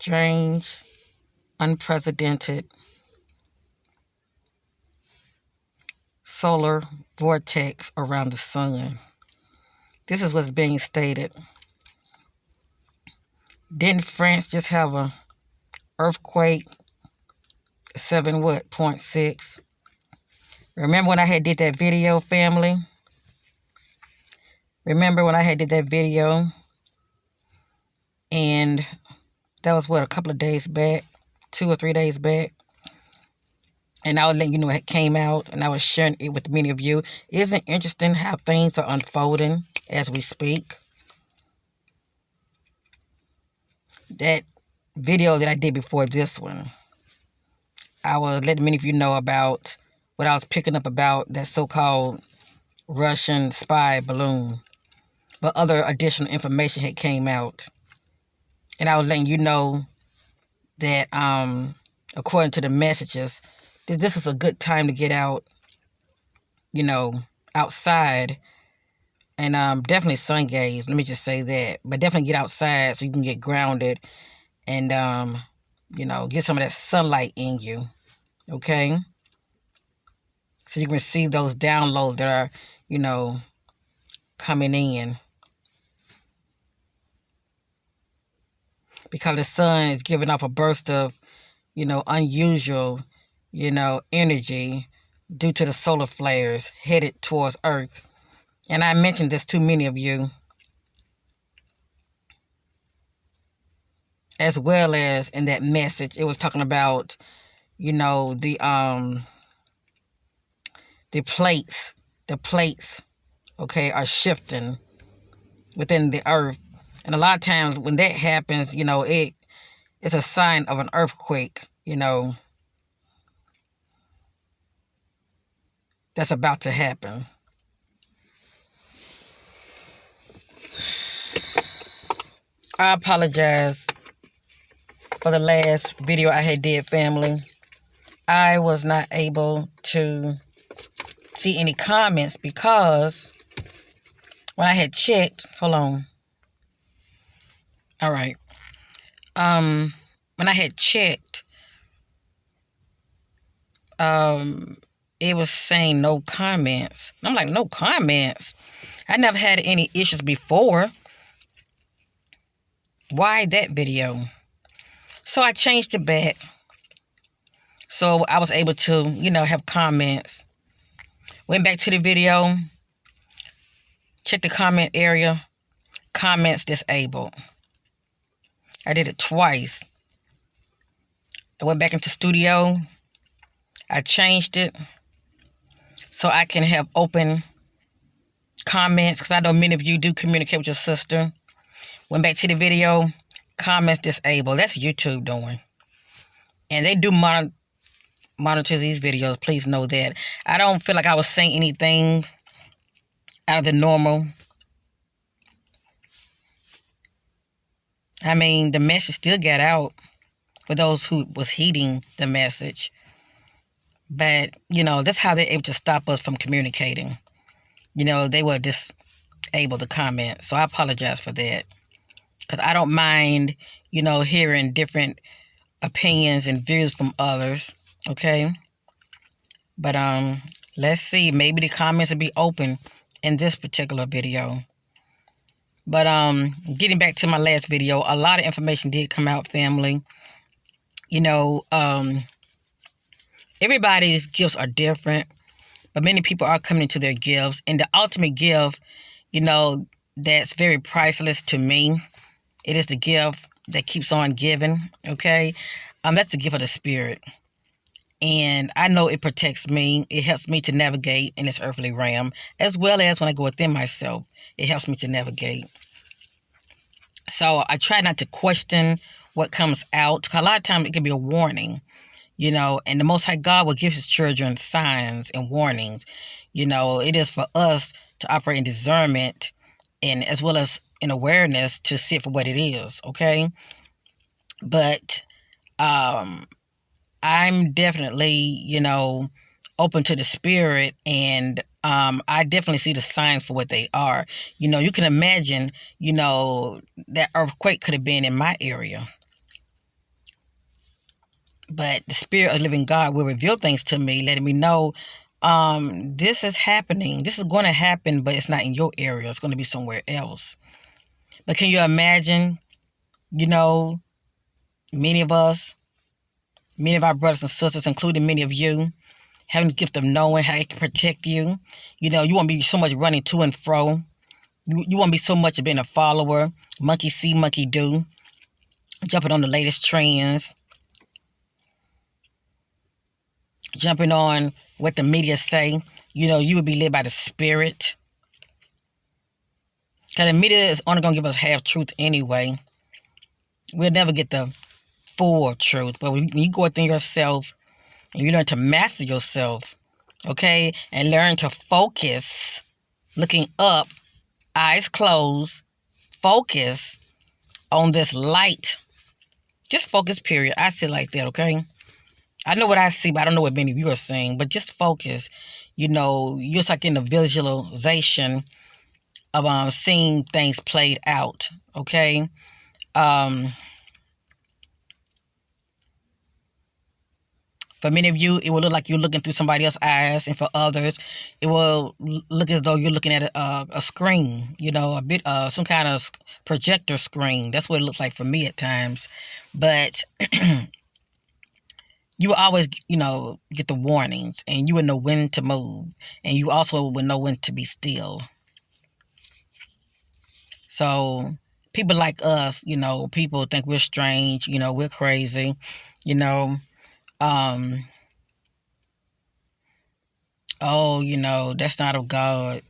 strange, unprecedented solar vortex around the sun. This is what's being stated. Didn't France just have a earthquake, 7.6? Remember when I had did that video, family? Remember when I had did that video? And that was what, a couple of days back, 2 or 3 days back. And I was letting you know it came out, and I was sharing it with many of you. Isn't it interesting how things are unfolding as we speak? That video that I did before this one, I was letting many of you know about what I was picking up about that so-called Russian spy balloon. But other additional information had came out. And I was letting you know that according to the messages, this is a good time to get out, outside. And definitely sun gaze, let me just say that. But definitely get outside so you can get grounded and, get some of that sunlight in you, okay? So you can receive those downloads that are, coming in. Because the sun is giving off a burst of, unusual, energy due to the solar flares headed towards Earth. And I mentioned this to many of you, as well as in that message, it was talking about, the plates, okay, are shifting within the Earth. And a lot of times when that happens, it's a sign of an earthquake, that's about to happen. I apologize for the last video I had did, family. I was not able to see any comments because when I had checked, hold on. All right. When I had checked, it was saying no comments. I'm like, no comments? I never had any issues before. Why that video? So I changed it back. So I was able to, have comments. Went back to the video. Checked the comment area. Comments disabled. I did it twice. I went back into studio. I changed it so I can have open comments, because I know many of you do communicate with your sister. Went back to the video, comments disabled. That's YouTube doing. And they do monitor these videos. Please know that. I don't feel like I was saying anything out of the normal. I mean, the message still got out for those who was heeding the message. But, that's how they're able to stop us from communicating. They were disable the comment. So I apologize for that. Because I don't mind, hearing different opinions and views from others. Okay? But let's see. Maybe the comments will be open in this particular video. But getting back to my last video, a lot of information did come out, family. Everybody's gifts are different, but many people are coming into their gifts. And the ultimate gift, that's very priceless to me. It is the gift that keeps on giving, okay? That's the gift of the Spirit. And I know it protects me. It helps me to navigate in this earthly realm, as well as when I go within myself. It helps me to navigate. So I try not to question what comes out. A lot of times it can be a warning, and the Most High God will give his children signs and warnings. It is for us to operate in discernment and as well as in awareness to see it for what it is, okay? But I'm definitely, open to the Spirit, and I definitely see the signs for what they are. You can imagine, that earthquake could have been in my area. But the Spirit of the living God will reveal things to me, letting me know this is happening. This is going to happen, but it's not in your area. It's going to be somewhere else. But can you imagine, you know, many of us, many of our brothers and sisters, including many of you, having the gift of knowing how it can protect you. You know, you won't be so much running to and fro. You won't be so much of being a follower, monkey see, monkey do, jumping on the latest trends, jumping on what the media say. You know, you would be led by the Spirit. Because the media is only going to give us half truth anyway. We'll never get the full truth. But when you go within yourself and you learn to master yourself, okay, and learn to focus, looking up, eyes closed, focus on this light. Just focus, period. I see it like that, okay? I know what I see, but I don't know what many of you are saying. But just focus. You know, you're just like in the visualization of seeing things played out, okay? For many of you, it will look like you're looking through somebody else's eyes, and for others, it will look as though you're looking at a screen, you know, some kind of projector screen. That's what it looks like for me at times. But you will always, you know, get the warnings, and you will know when to move, and you also will know when to be still. So people like us, you know, people think we're strange, you know, we're crazy, you know. Oh, you know, that's not of God.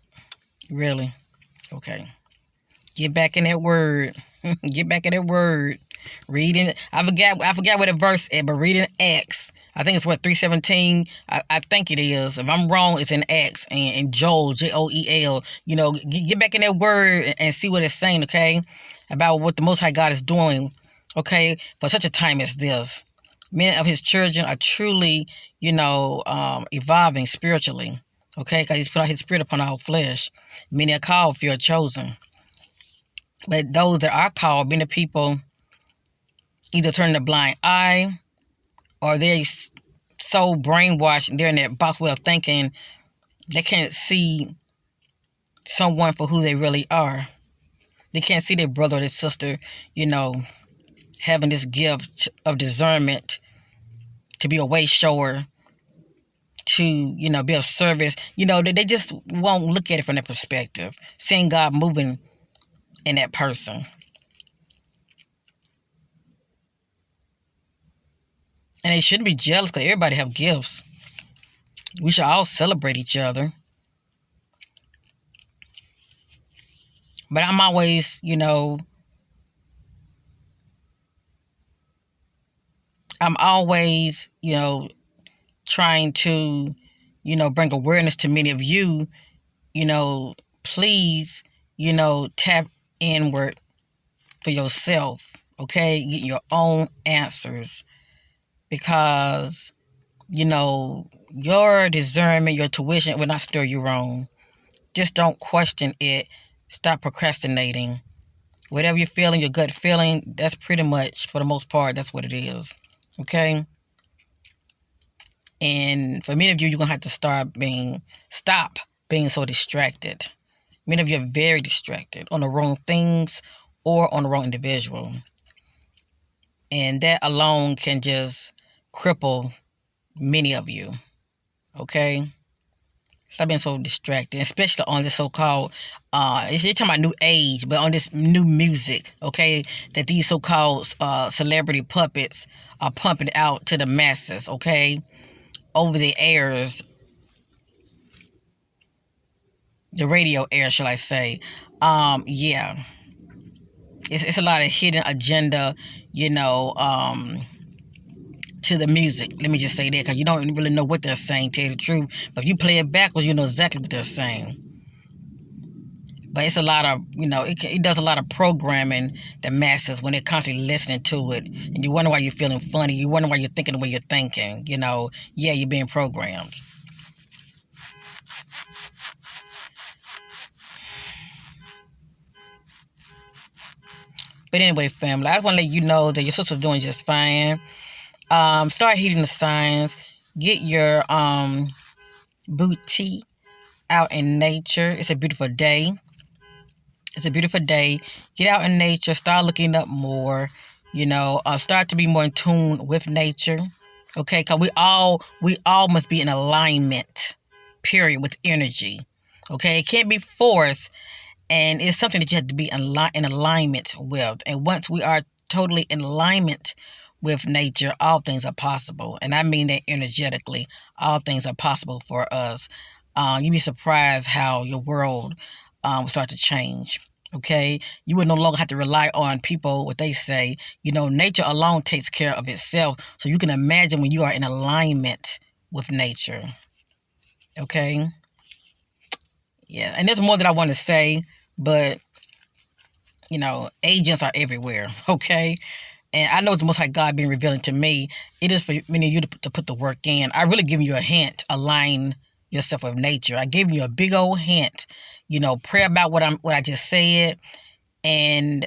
Really? Okay. Get back in that word. Get back in that word. Reading. I forgot what the verse is, but reading Acts. I think it's what 3:17. I think it is. If I'm wrong, it's in Acts and Joel, Joel. You know, get back in that word and see what it's saying. Okay, about what the Most High God is doing. Okay, for such a time as this, many of His children are truly, you know, evolving spiritually. Okay, because He's put out His Spirit upon all flesh. Many are called, few are chosen. But those that are called, many people either turn a blind eye, or they're so brainwashed and they're in that box way of thinking they can't see someone for who they really are. They can't see their brother or their sister, you know, having this gift of discernment to be a way shower, to, you know, be of service. You know, they just won't look at it from that perspective, seeing God moving in that person. And they shouldn't be jealous because everybody have gifts. We should all celebrate each other. But I'm always, you know, trying to, you know, bring awareness to many of you, you know, please, you know, tap inward for yourself, okay? Get your own answers, because, you know, your discernment, your tuition will not steer you wrong. Just don't question it. Stop procrastinating. Whatever you're feeling, your gut feeling, that's pretty much, for the most part, that's what it is, okay? And for many of you, you're going to have to stop being so distracted. Many of you are very distracted on the wrong things or on the wrong individual. And that alone can just cripple many of you, okay? Stop being so distracted, especially on this so-called, you're talking about new age, but on this new music, okay, that these so-called celebrity puppets are pumping out to the masses, okay, over the airs, the radio air, shall I say. Yeah. It's a lot of hidden agenda, you know, to the music. Let me just say that, because you don't really know what they're saying, tell you the truth. But if you play it backwards, you know exactly what they're saying. But it's a lot of, you know, it does a lot of programming the masses when they're constantly listening to it. And you wonder why you're feeling funny. You wonder why you're thinking the way you're thinking. You know, yeah, you're being programmed. But anyway, family, I want to let you know that your sister's doing just fine. Start heeding the signs. Get your booty out in nature. It's a beautiful day. It's a beautiful day. Get out in nature. Start looking up more. Start to be more in tune with nature. Okay, because we all must be in alignment. Period, with energy. Okay, it can't be forced, and it's something that you have to be in alignment with. And once we are totally in alignment with nature, all things are possible. And I mean that energetically. All things are possible for us. You'd be surprised how your world will start to change. Okay, you would no longer have to rely on people, what they say. Nature alone takes care of itself. So you can imagine when you are in alignment with nature. Okay, yeah, and there's more that I want to say, but agents are everywhere. Okay, and I know it's the Most High God being revealing to me. It is for many of you to put the work in. I really give you a hint. Align yourself with nature. I give you a big old hint. Pray about what I just said, and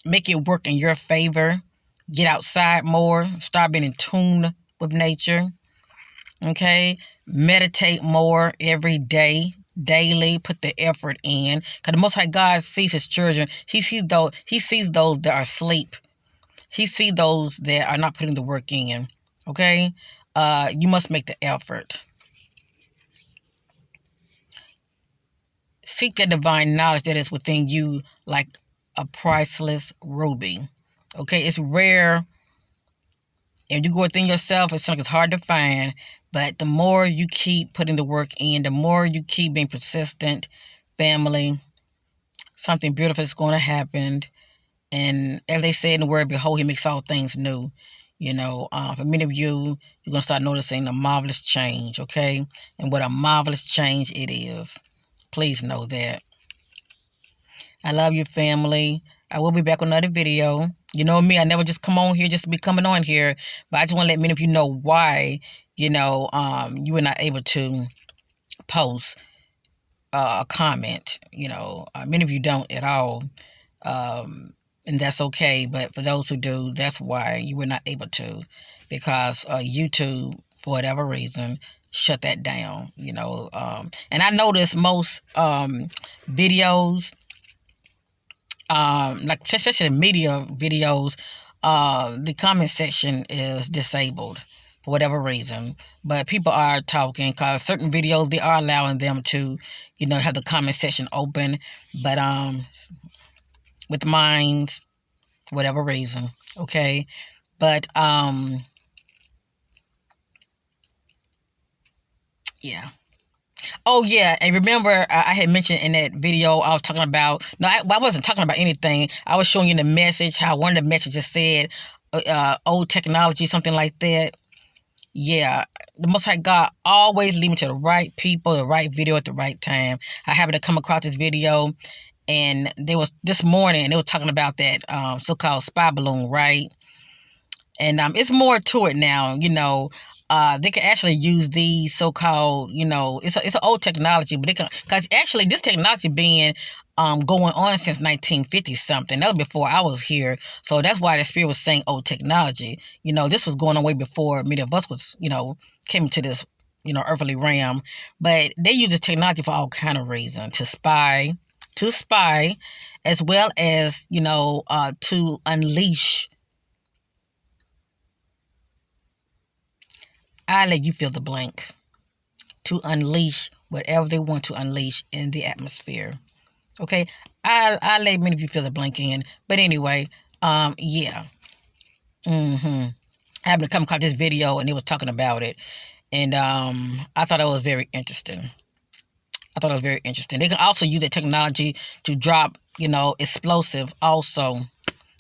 make it work in your favor. Get outside more. Start being in tune with nature. Okay, meditate more every day. Daily, put the effort in, because the Most High God sees His children. He sees those that are asleep. He sees those that are not putting the work in. Okay, you must make the effort. Seek that divine knowledge that is within you, like a priceless ruby. Okay, it's rare, and you go within yourself. It's like it's hard to find. But the more you keep putting the work in, the more you keep being persistent, family, something beautiful is going to happen. And as they say in the word, behold, He makes all things new. For many of you, you're going to start noticing a marvelous change, okay? And what a marvelous change it is. Please know that. I love you, family. I will be back with another video. You know me, I never just come on here just to be coming on here. But I just want to let many of you know why, you were not able to post a comment. Many of you don't at all. And that's okay. But for those who do, that's why you were not able to. Because YouTube, for whatever reason, shut that down. And I noticed most videos, like especially media videos, the comment section is disabled for whatever reason. But people are talking, because certain videos, they are allowing them to, have the comment section open. But with minds, for whatever reason, okay. But yeah. Oh, yeah, and remember, I had mentioned in that video, I was talking about, no, I wasn't talking about anything. I was showing you the message, how one of the messages said, old technology, something like that. Yeah, the Most High God always lead me to the right people, the right video at the right time. I happened to come across this video, and there was, this morning, they were talking about that so-called spy balloon, right? And it's more to it now, they can actually use these so-called, it's an old technology, but they can, because actually this technology being going on since 1950 something. That was before I was here, so that's why the Spirit was saying old technology. This was going on way before many of us was, came to this, earthly realm. But they use this technology for all kind of reasons, to spy, as well as to unleash. I let you fill the blank. To unleash whatever they want to unleash in the atmosphere. Okay? I let many of you fill the blank in. But anyway, yeah. I happened to come across this video, and they was talking about it. And I thought it was very interesting. They can also use that technology to drop, explosive also,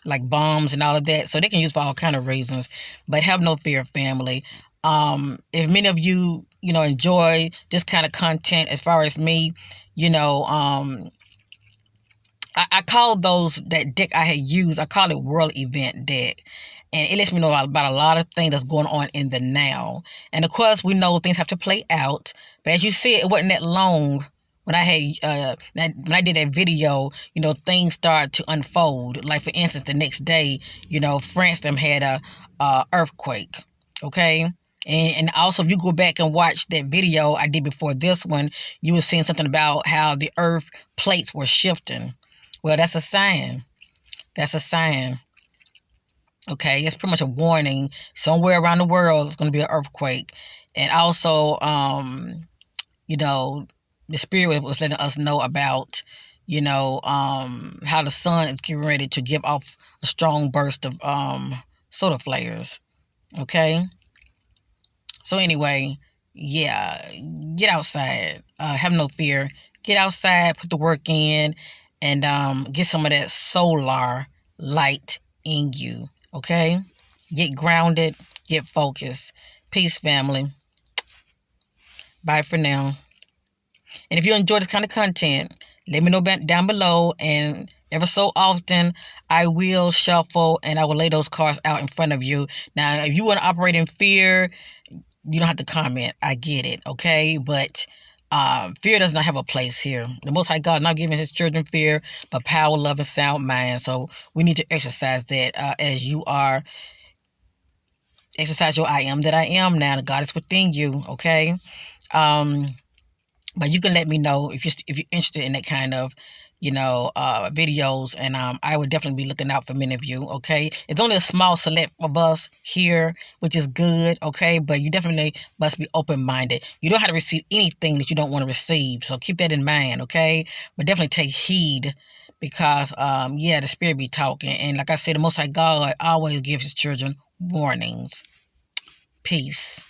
like bombs and all of that. So they can use for all kind of reasons. But have no fear, family. If many of you, enjoy this kind of content, as far as me, I call that deck I had used, I call it World Event Deck. And it lets me know about a lot of things that's going on in the now. And of course, we know things have to play out. But as you see, it wasn't that long when I had when I did that video, things started to unfold. Like for instance, the next day, France them had a earthquake. Okay. And also, if you go back and watch that video I did before this one, you were seeing something about how the earth plates were shifting. Well, that's a sign. That's a sign. Okay, it's pretty much a warning. Somewhere around the world, it's going to be an earthquake. And also, the spirit was letting us know about, how the sun is getting ready to give off a strong burst of solar flares. Okay. So anyway, yeah, get outside. Have no fear. Get outside, put the work in, and get some of that solar light in you. Okay? Get grounded, get focused. Peace, family. Bye for now. And if you enjoy this kind of content, let me know down below. And ever so often, I will shuffle and I will lay those cards out in front of you. Now, if you want to operate in fear, you don't have to comment. I get it, okay? But fear does not have a place here. The Most High God is not giving his children fear, but power, love, and sound mind. So we need to exercise that as you are. Exercise your I am that I am now. God is within you, okay? But you can let me know if you're interested in that kind of, videos, and I would definitely be looking out for many of you. Okay, it's only a small select of us here, which is good. Okay, but you definitely must be open-minded. You don't have to receive anything that you don't want to receive, so keep that in mind. Okay, but definitely take heed because the spirit be talking, and like I said, the Most High God always gives his children warnings. Peace.